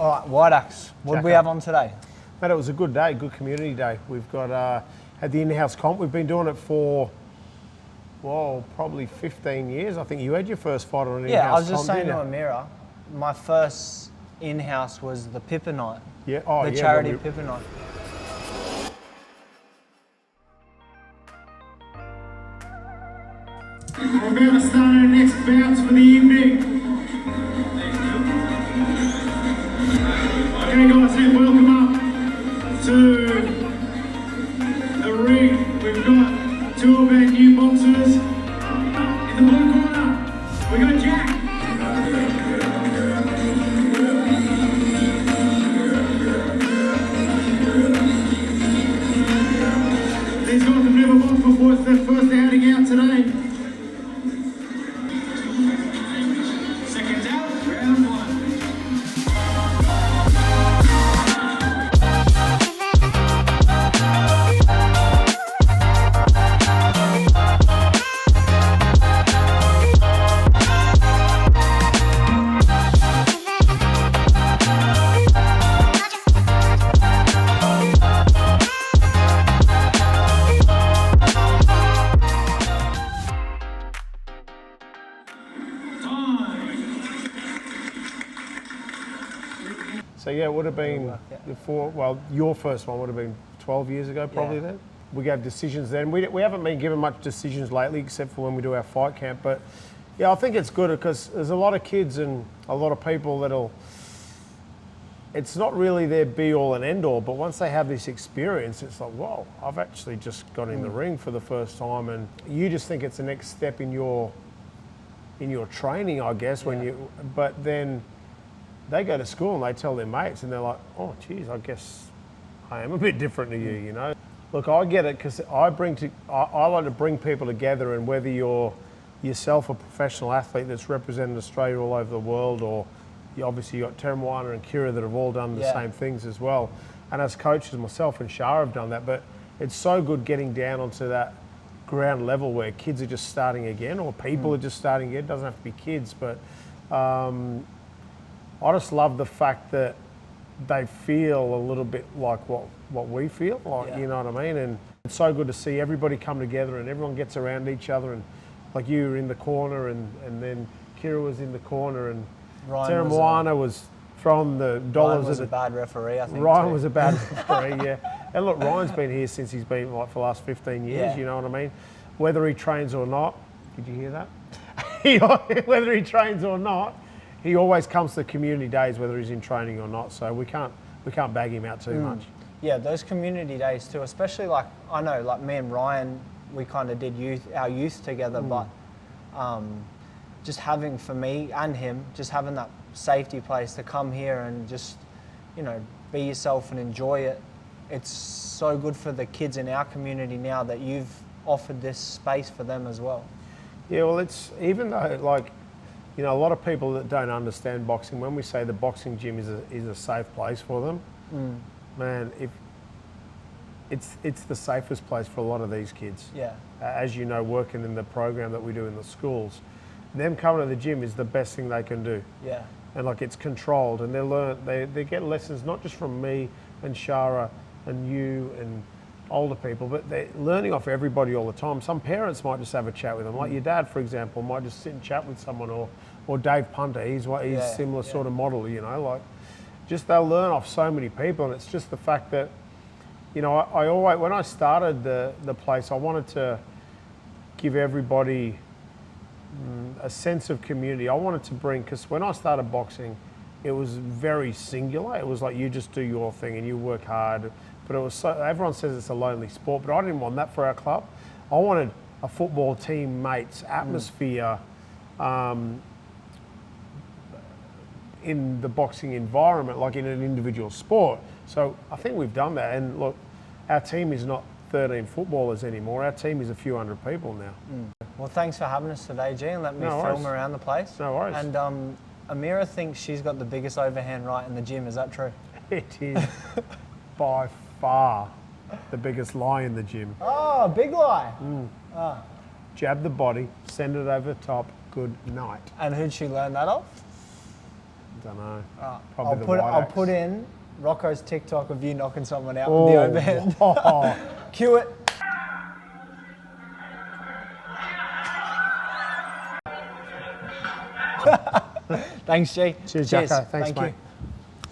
All right, White Axe. What did we have on today? Mate, it was a good day, good community day. We've got had the in-house comp. We've been doing it for, well, probably 15 years. I think you had your first fight on an in-house comp. Yeah, I was just saying to Amira, my first in-house was the Pippa night. Yeah, oh, the charity Pippa night. We're about to start our next bouts for the evening. Okay guys, then welcome up to the ring. We've got two of our new boxers. In the blue corner, we got Jack. These guys have never boxed before, it's their first outing out today. Seconds out, round one. So yeah, it would have been your first one would have been 12 years ago probably then. We gave decisions then. We haven't been given much decisions lately except for when we do our fight camp. But yeah, I think it's good because there's a lot of kids and a lot of people it's not really their be all and end all, but once they have this experience, it's like, whoa, I've actually just got in the ring for the first time, and you just think it's the next step in your training, I guess, but then they go to school and they tell their mates and they're like, oh, geez, I guess I am a bit different to you, you know? Look, I get it because I like to bring people together, and whether you're yourself a professional athlete that's represented Australia all over the world, or obviously you got Teremwana and Kira that have all done the same things as well. And as coaches, myself and Shara have done that, but it's so good getting down onto that ground level where kids are just starting again, or people are just starting again. It doesn't have to be kids, but I just love the fact that they feel a little bit like what we feel, you know what I mean? And it's so good to see everybody come together and everyone gets around each other, and like you were in the corner and then Kira was in the corner, and Teremwana was throwing the dollars. Ryan was a bad referee, I think. Ryan was a bad referee, yeah. And look, Ryan's been here since he's been for the last 15 years, you know what I mean? Whether he trains or not, did you hear that? Whether he trains or not, he always comes to the community days, whether he's in training or not. So we can't bag him out too much. Yeah, those community days too, especially like, I know, like me and Ryan, we kind of did our youth together, but just having, for me and him, just having that safety place to come here and just, you know, be yourself and enjoy it. It's so good for the kids in our community now that you've offered this space for them as well. Yeah, well, it's, even though, like, you know, a lot of people that don't understand boxing, when we say the boxing gym is a safe place for them, man, it's the safest place for a lot of these kids. Yeah. As you know, working in the program that we do in the schools, them coming to the gym is the best thing they can do. Yeah. And like, it's controlled, and they get lessons not just from me and Shara and you and older people, but they're learning off everybody all the time. Some parents might just have a chat with them, like your dad, for example, might just sit and chat with someone, or Dave Punter, he's similar sort of model, you know, like, just they'll learn off so many people. And it's just the fact that, you know, I always, when I started the place, I wanted to give everybody a sense of community. I wanted to bring, because when I started boxing, it was very singular. It was like, you just do your thing and you work hard. But it was so, everyone says it's a lonely sport, but I didn't want that for our club. I wanted a football team, mates, atmosphere in the boxing environment, like in an individual sport. So I think we've done that. And look, our team is not 13 footballers anymore. Our team is a few hundred people now. Well, thanks for having us today, G, and let me film around the place. No worries. And Amira thinks she's got the biggest overhand right in the gym. Is that true? It is by far the biggest lie in the gym. Oh, big lie. Jab the body, send it over the top, good night. And who'd she learn that off? Don't know. I'll Probably the I'll axe. put in Rocco's TikTok of you knocking someone out Oh, with the overhand. oh. Cue it. Thanks, G. Cheers, Jacko. Thanks, Thank mate. you.